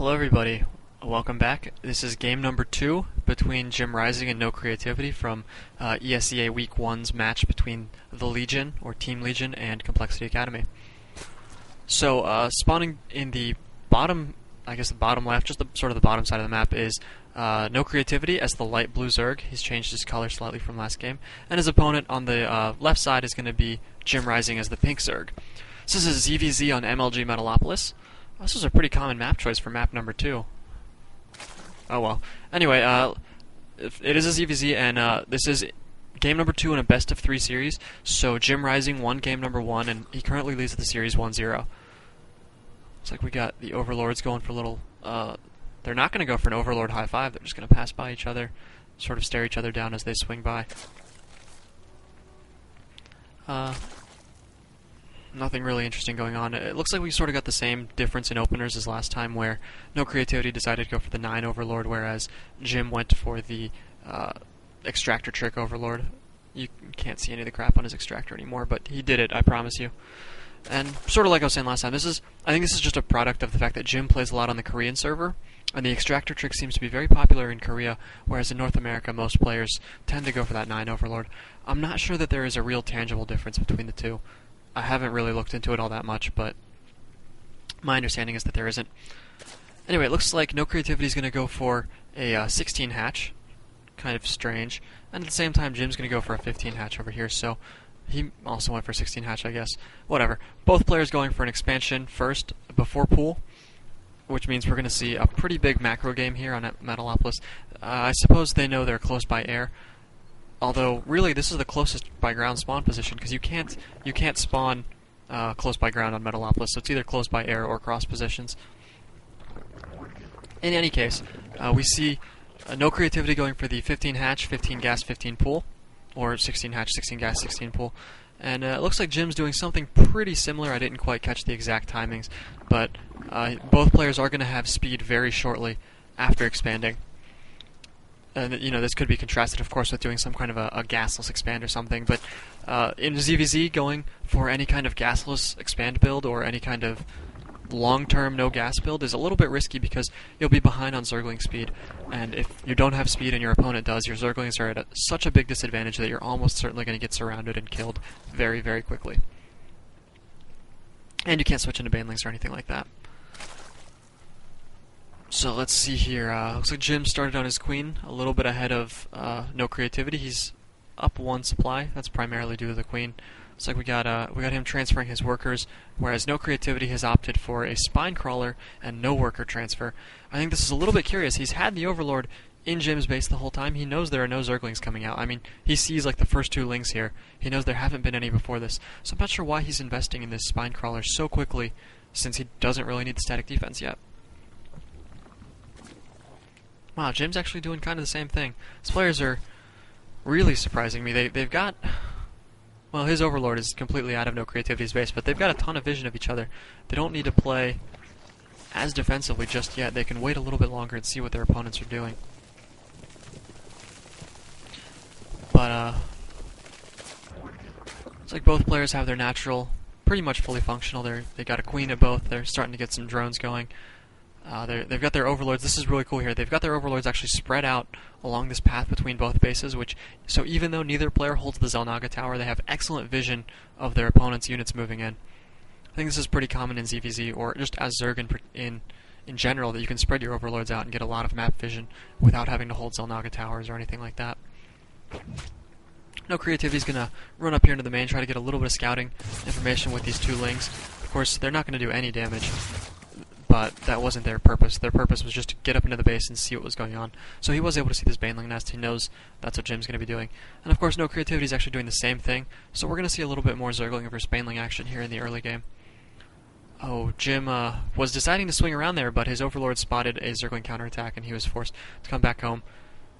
Hello everybody, welcome back. This is game number 2 between JimRiSiNg and NoCreativity from ESEA Week 1's match between the Legion, or Team Legion, and Complexity Academy. So, spawning in the bottom, I guess the bottom left, just sort of the bottom side of the map is NoCreativity as the light blue Zerg. He's changed his color slightly from last game. And his opponent on the left side is going to be JimRiSiNg as the pink Zerg. This is a ZVZ on MLG Metalopolis. This is a pretty common map choice for map number 2. Oh well. Anyway, it is a ZVZ, and this is game number 2 in a best of 3 series. So JimRiSiNg won game number 1, and he currently leads the series 1-0. Looks like we got the Overlords going for a little. They're not going to go for an Overlord high five. They're just going to pass by each other, sort of stare each other down as they swing by. Nothing really interesting going on. It looks like we sort of got the same difference in openers as last time, where NoCreativity decided to go for the 9 Overlord, whereas Jim went for the Extractor Trick Overlord. You can't see any of the crap on his Extractor anymore, but he did it, I promise you. And sort of like I was saying last time, I think this is just a product of the fact that Jim plays a lot on the Korean server, and the Extractor Trick seems to be very popular in Korea, whereas in North America most players tend to go for that 9 Overlord. I'm not sure that there is a real tangible difference between the two. I haven't really looked into it all that much, but my understanding is that there isn't. Anyway, it looks like NoCreativity is going to go for a 16 hatch, kind of strange, and at the same time Jim's going to go for a 15 hatch over here, so he also went for 16 hatch, I guess. Whatever. Both players going for an expansion first, before pool, which means we're going to see a pretty big macro game here on Metalopolis. I suppose they know they're close by air. Although, really, this is the closest by ground spawn position, because you can't spawn close by ground on Metalopolis, so it's either close by air or cross positions. In any case, we see NoCreativity going for the 15 hatch, 15 gas, 15 pool, or 16 hatch, 16 gas, 16 pool. And it looks like Jim's doing something pretty similar. I didn't quite catch the exact timings, but both players are going to have speed very shortly after expanding. And this could be contrasted, of course, with doing some kind of a gasless expand or something. But in ZVZ, going for any kind of gasless expand build or any kind of long-term no gas build is a little bit risky, because you'll be behind on Zergling speed. And if you don't have speed and your opponent does, your Zerglings are at such a big disadvantage that you're almost certainly going to get surrounded and killed very, very quickly. And you can't switch into banelings or anything like that. So let's see here. Looks like Jim started on his queen a little bit ahead of NoCreativity. He's up 1 supply. That's primarily due to the queen. Looks like we got him transferring his workers, whereas NoCreativity has opted for a spine crawler and no worker transfer. I think this is a little bit curious. He's had the Overlord in Jim's base the whole time. He knows there are no Zerglings coming out. I mean, he sees like the first 2 lings here. He knows there haven't been any before this. So I'm not sure why he's investing in this spine crawler so quickly, since he doesn't really need the static defense yet. Wow, Jim's actually doing kind of the same thing. These players are really surprising me. They've got... Well, his Overlord is completely out of NoCreativity's base, but they've got a ton of vision of each other. They don't need to play as defensively just yet. They can wait a little bit longer and see what their opponents are doing. But, looks like both players have their natural pretty much fully functional. They got a queen at both. They're starting to get some drones going. They've got their Overlords. This is really cool here. They've got their Overlords actually spread out along this path between both bases, so even though neither player holds the Xel'Naga Tower, they have excellent vision of their opponent's units moving in. I think this is pretty common in ZVZ, or just as Zerg in general, that you can spread your Overlords out and get a lot of map vision without having to hold Xel'Naga Towers or anything like that. NoCreativity's going to run up here into the main, try to get a little bit of scouting information with these 2 lings. Of course, they're not going to do any damage, but that wasn't their purpose. Their purpose was just to get up into the base and see what was going on. So he was able to see this Baneling nest. He knows that's what Jim's going to be doing. And of course, NoCreativity is actually doing the same thing. So we're going to see a little bit more Zergling versus Baneling action here in the early game. Oh, Jim was deciding to swing around there, but his Overlord spotted a Zergling counterattack, and he was forced to come back home.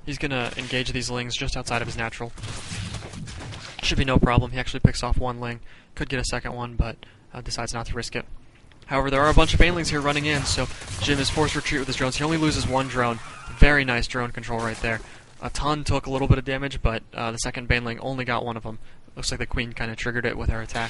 He's going to engage these lings just outside of his natural. Should be no problem. He actually picks off 1 ling. Could get a second one, but decides not to risk it. However, there are a bunch of banelings here running in, so Jim is forced to retreat with his drones. He only loses 1 drone. Very nice drone control right there. A ton took a little bit of damage, but the second baneling only got 1 of them. Looks like the queen kind of triggered it with her attack.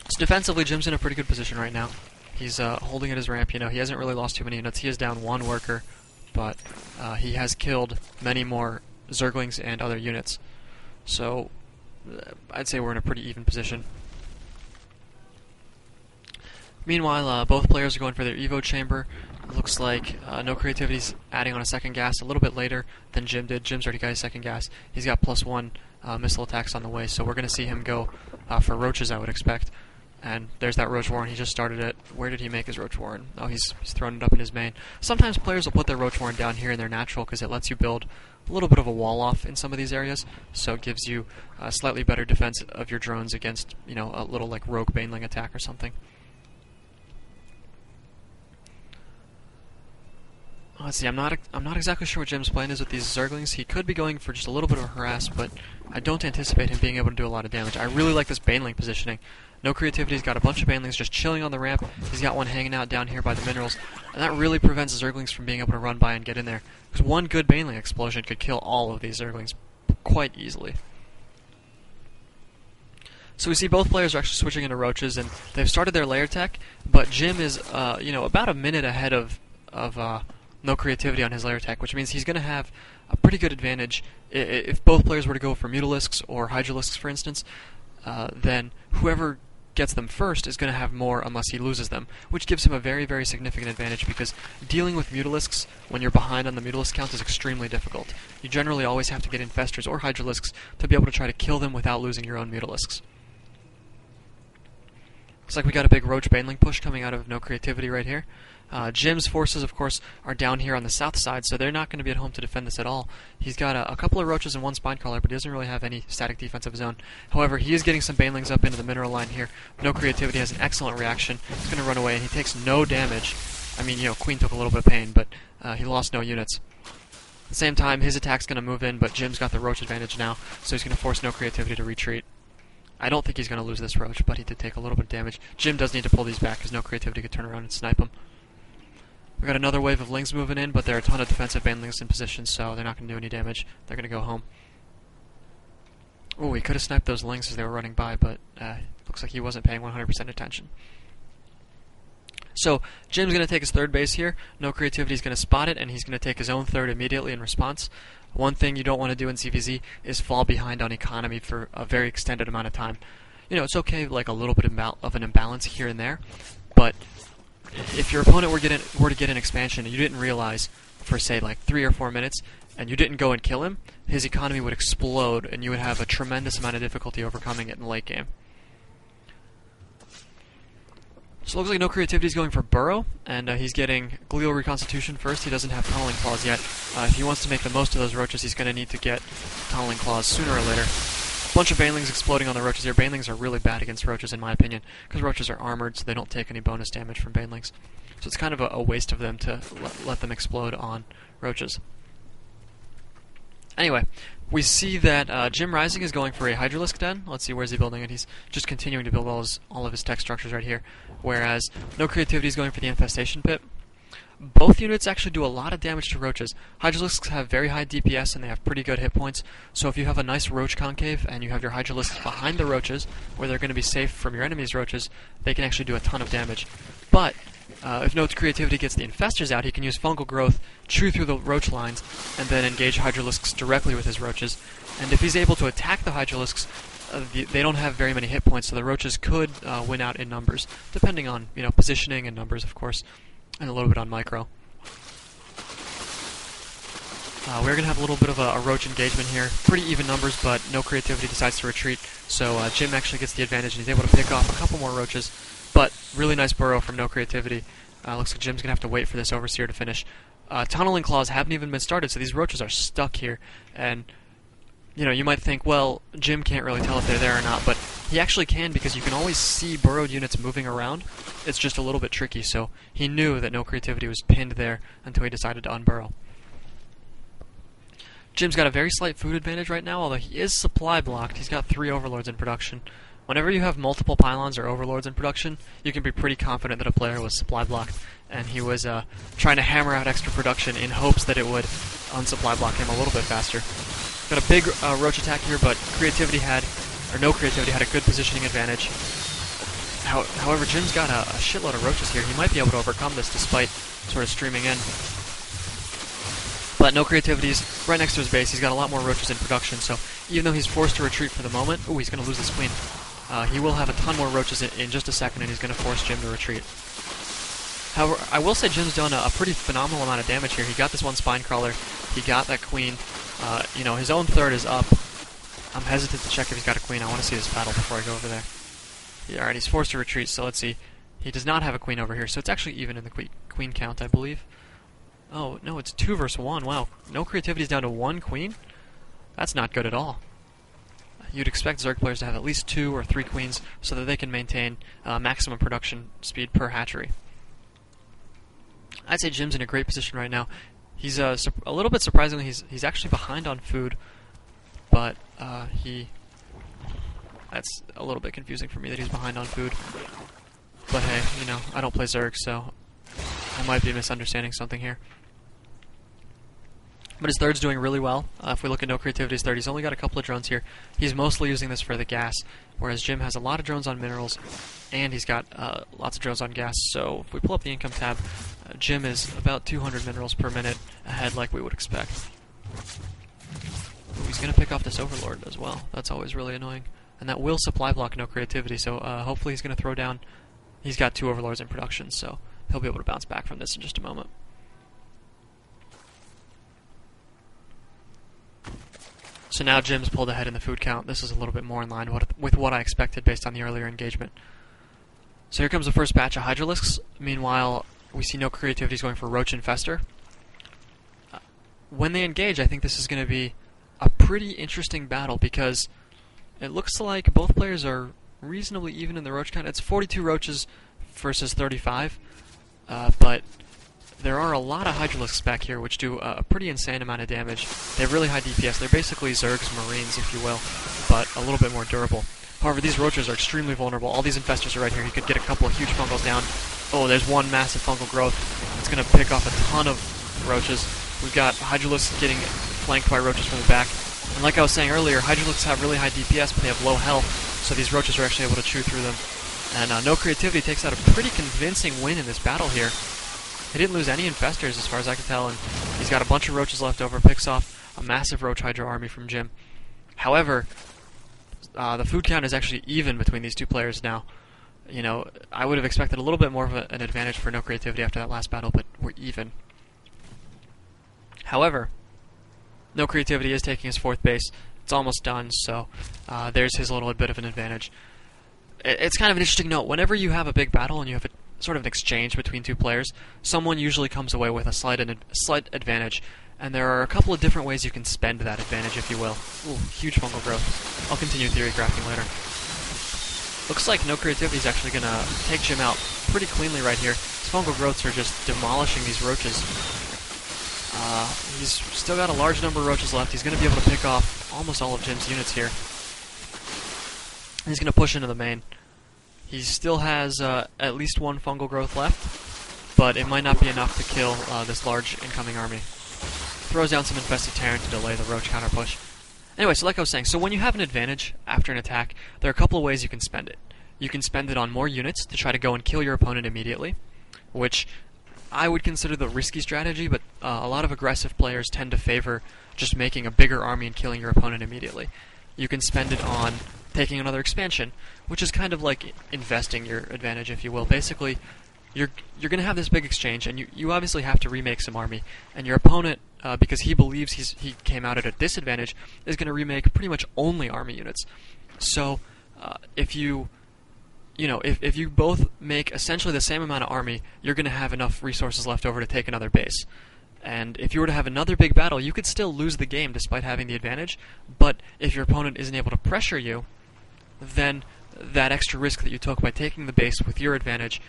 So defensively, Jim's in a pretty good position right now. He's holding at his ramp. You know, he hasn't really lost too many units. He is down one worker, but he has killed many more Zerglings and other units. So I'd say we're in a pretty even position. Meanwhile, both players are going for their Evo chamber. It looks like NoCreativity's adding on a second gas a little bit later than Jim did. Jim's already got his second gas. He's got +1 missile attacks on the way, so we're going to see him go for roaches, I would expect. And there's that Roach Warren. He just started it. Where did he make his Roach Warren? Oh, he's thrown it up in his main. Sometimes players will put their Roach Warren down here in their natural because it lets you build a little bit of a wall off in some of these areas, so it gives you a slightly better defense of your drones against, you know, a little like rogue baneling attack or something. Let's see, I'm not exactly sure what Jim's plan is with these Zerglings. He could be going for just a little bit of a harass, but I don't anticipate him being able to do a lot of damage. I really like this baneling positioning. NoCreativity's got a bunch of banelings just chilling on the ramp. He's got one hanging out down here by the minerals, and that really prevents Zerglings from being able to run by and get in there. Because one good baneling explosion could kill all of these Zerglings quite easily. So we see both players are actually switching into roaches, and they've started their layer tech, but Jim is, you know, about a minute ahead of NoCreativity on his layer tech, which means he's going to have a pretty good advantage. If both players were to go for Mutalisks or Hydralisks, for instance, then whoever gets them first is going to have more unless he loses them, which gives him a very, very significant advantage because dealing with Mutalisks when you're behind on the Mutalisk count is extremely difficult. You generally always have to get Infestors or Hydralisks to be able to try to kill them without losing your own Mutalisks. Looks like we got a big Roach Baneling push coming out of NoCreativity right here. Jim's forces, of course, are down here on the south side, so they're not going to be at home to defend this at all. He's got a couple of roaches and one Spinecrawler, but he doesn't really have any static defense of his own. However, he is getting some banelings up into the mineral line here. NoCreativity has an excellent reaction. He's going to run away, and he takes no damage. I mean, you know, Queen took a little bit of pain, but he lost no units. At the same time, his attack's going to move in, but Jim's got the roach advantage now, so he's going to force NoCreativity to retreat. I don't think he's going to lose this roach, but he did take a little bit of damage. Jim does need to pull these back, because NoCreativity could turn around and snipe him. We got another wave of lings moving in, but there are a ton of defensive banelings in position, so they're not going to do any damage. They're going to go home. Oh, we could have sniped those lings as they were running by, but looks like he wasn't paying 100% attention. So Jim's going to take his third base here. NoCreativity is going to spot it, and he's going to take his own third immediately in response. One thing you don't want to do in CVZ is fall behind on economy for a very extended amount of time. You know, it's okay, like a little bit of an imbalance here and there, but if your opponent were to get an expansion and you didn't realize for, say, like 3 or 4 minutes, and you didn't go and kill him, his economy would explode, and you would have a tremendous amount of difficulty overcoming it in the late game. So it looks like NoCreativity is going for Burrow, and he's getting Glial Reconstitution first. He doesn't have Tunneling Claws yet. If he wants to make the most of those roaches, he's going to need to get Tunneling Claws sooner or later. A bunch of banelings exploding on the roaches here. Banelings are really bad against roaches, in my opinion, because roaches are armored, so they don't take any bonus damage from banelings. So it's kind of a waste of them to let them explode on roaches. Anyway, we see that JimRiSiNg is going for a Hydralisk Den. Let's see, where's he building it? He's just continuing to build all of his tech structures right here, whereas NoCreativity is going for the Infestation Pit. Both units actually do a lot of damage to roaches. Hydralisks have very high DPS and they have pretty good hit points, so if you have a nice roach concave and you have your Hydralisks behind the roaches, where they're going to be safe from your enemy's roaches, they can actually do a ton of damage. But if NoCreativity gets the Infestors out, he can use Fungal Growth, chew through the roach lines, and then engage Hydralisks directly with his roaches. And if he's able to attack the Hydralisks, they don't have very many hit points, so the roaches could win out in numbers, depending on, you know, positioning and numbers, of course, and a little bit on micro. We're going to have a little bit of a roach engagement here. Pretty even numbers, but NoCreativity decides to retreat, so Jim actually gets the advantage and he's able to pick off a couple more roaches. But really nice burrow from NoCreativity. Looks like Jim's going to have to wait for this Overseer to finish. Tunneling Claws haven't even been started, so these roaches are stuck here. And, you know, you might think, well, Jim can't really tell if they're there or not, but he actually can because you can always see burrowed units moving around. It's just a little bit tricky, so he knew that NoCreativity was pinned there until he decided to unburrow. Jim's got a very slight food advantage right now, although he is supply blocked. He's got 3 Overlords in production. Whenever you have multiple pylons or overlords in production, you can be pretty confident that a player was supply blocked, and he was trying to hammer out extra production in hopes that it would unsupply block him a little bit faster. Got a big roach attack here, but NoCreativity had a good positioning advantage. However, Jim's got a shitload of roaches here. He might be able to overcome this despite sort of streaming in. But NoCreativity's right next to his base. He's got a lot more roaches in production, so even though he's forced to retreat for the moment... Ooh, he's going to lose his queen. He will have a ton more roaches in just a second, and he's going to force Jim to retreat. However, I will say Jim's done a pretty phenomenal amount of damage here. He got this one spine crawler. He got that queen. You know, his own third is up. I'm hesitant to check if he's got a queen. I want to see this battle before I go over there. Yeah, alright, he's forced to retreat, so let's see. He does not have a queen over here, so it's actually even in the queen count, I believe. Oh, no, it's 2 versus 1. Wow, NoCreativity's down to 1 queen? That's not good at all. You'd expect Zerg players to have at least 2 or 3 queens so that they can maintain maximum production speed per hatchery. I'd say Jim's in a great position right now. He's a little bit surprisingly, he's actually behind on food, but that's a little bit confusing for me that he's behind on food. But hey, you know, I don't play Zerg, so I might be misunderstanding something here. But his third's doing really well. If we look at NoCreativity's third, he's only got a couple of drones here. He's mostly using this for the gas, whereas Jim has a lot of drones on minerals, and he's got lots of drones on gas. So if we pull up the income tab, Jim is about 200 minerals per minute ahead like we would expect. Ooh, he's going to pick off this Overlord as well. That's always really annoying. And that will supply block NoCreativity, so hopefully he's going to throw down... He's got 2 Overlords in production, so he'll be able to bounce back from this in just a moment. So now Jim's pulled ahead in the food count. This is a little bit more in line with what I expected based on the earlier engagement. So here comes the first batch of Hydralisks. Meanwhile, we see NoCreativity's going for Roach Infester. When they engage, I think this is going to be a pretty interesting battle because it looks like both players are reasonably even in the roach count. It's 42 roaches versus 35, but there are a lot of Hydralisks back here which do a pretty insane amount of damage. They have really high DPS. They're basically Zerg's Marines, if you will, but a little bit more durable. However, these roaches are extremely vulnerable. All these infestors are right here. He could get a couple of huge fungals down. Oh, there's one massive fungal growth. It's going to pick off a ton of roaches. We've got Hydralisks getting flanked by roaches from the back. And like I was saying earlier, Hydralisks have really high DPS, but they have low health, so these roaches are actually able to chew through them. And NoCreativity takes out a pretty convincing win in this battle here. He didn't lose any infestors as far as I can tell, and he's got a bunch of roaches left over, picks off a massive roach hydra army from Jim. However, the food count is actually even between these two players now. You know, I would have expected a little bit more of an advantage for NoCreativity after that last battle, but we're even. However, NoCreativity is taking his 4th base. It's almost done, so there's his little bit of an advantage. It's kind of an interesting note. Whenever you have a big battle and you have a sort of an exchange between two players, someone usually comes away with a slight advantage, and there are a couple of different ways you can spend that advantage, if you will. Ooh, huge fungal growth. I'll continue theory graphing later. Looks like NoCreativity is actually going to take Jim out pretty cleanly right here. His fungal growths are just demolishing these roaches. He's still got a large number of roaches left. He's going to be able to pick off almost all of Jim's units here. He's going to push into the main. He still has at least 1 fungal growth left, but it might not be enough to kill this large incoming army. Throws down some infested Terran to delay the roach counter push. Anyway, so like I was saying, so when you have an advantage after an attack, there are a couple of ways you can spend it. You can spend it on more units to try to go and kill your opponent immediately, which I would consider the risky strategy, but a lot of aggressive players tend to favor just making a bigger army and killing your opponent immediately. You can spend it on taking another expansion, which is kind of like investing your advantage, if you will. Basically, you're going to have this big exchange, and you obviously have to remake some army, and your opponent, because he believes he came out at a disadvantage, is going to remake pretty much only army units. So, if you both make essentially the same amount of army, you're going to have enough resources left over to take another base. And if you were to have another big battle, you could still lose the game despite having the advantage, but if your opponent isn't able to pressure you, then that extra risk that you took by taking the base with your advantage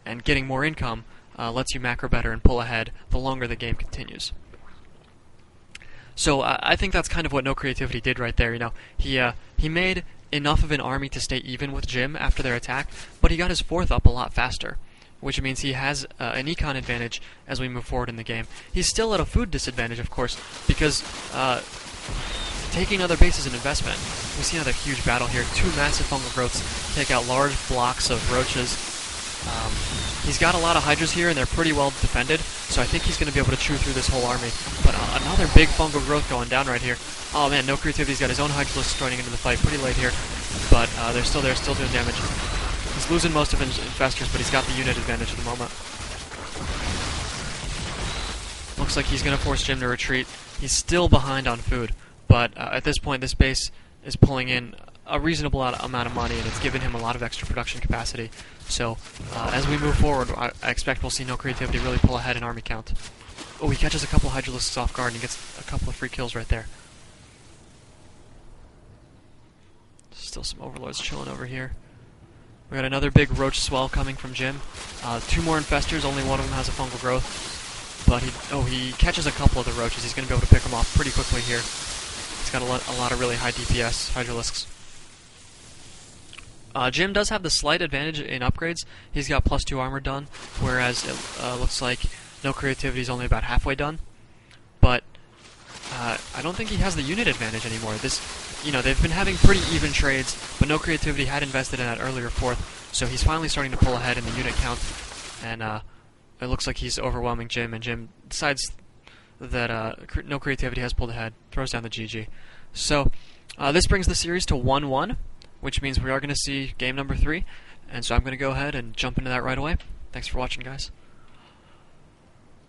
and getting more income lets you macro better and pull ahead the longer the game continues. So I think that's kind of what NoCreativity did right there. You know, he made enough of an army to stay even with Jim after their attack, but he got his 4th up a lot faster, which means he has an econ advantage as we move forward in the game. He's still at a food disadvantage, of course, because taking other base is an investment. We see another huge battle here. Two massive fungal growths take out large blocks of roaches. He's got a lot of hydras here, and they're pretty well defended, so I think he's going to be able to chew through this whole army. But another big fungal growth going down right here. Oh man, NoCreativity's got his own hydralisks joining into the fight pretty late here, but they're still there, still doing damage. He's losing most of his infestors, but he's got the unit advantage at the moment. Looks like he's going to force Jim to retreat. He's still behind on food, but at this point this base is pulling in a reasonable amount of money, and it's given him a lot of extra production capacity. So as we move forward, I expect we'll see NoCreativity really pull ahead in army count. Oh, he catches a couple of hydralisks off guard and he gets a couple of free kills right there. Still some overlords chilling over here. We got another big roach swell coming from Jim. Two more infestors, only one of them has a fungal growth. But he catches a couple of the roaches. He's going to be able to pick them off pretty quickly here. He's got a lot of really high DPS hydralisks. Jim does have the slight advantage in upgrades. He's got +2 armor done, whereas it looks like NoCreativity is only about halfway done. But I don't think he has the unit advantage anymore. They've been having pretty even trades, but NoCreativity had invested in that earlier fourth, so he's finally starting to pull ahead in the unit count, and it looks like he's overwhelming Jim, and Jim decides that NoCreativity has pulled ahead, throws down the GG. So this brings the series to 1-1, which means we are going to see game number 3, and so I'm going to go ahead and jump into that right away. Thanks for watching, guys.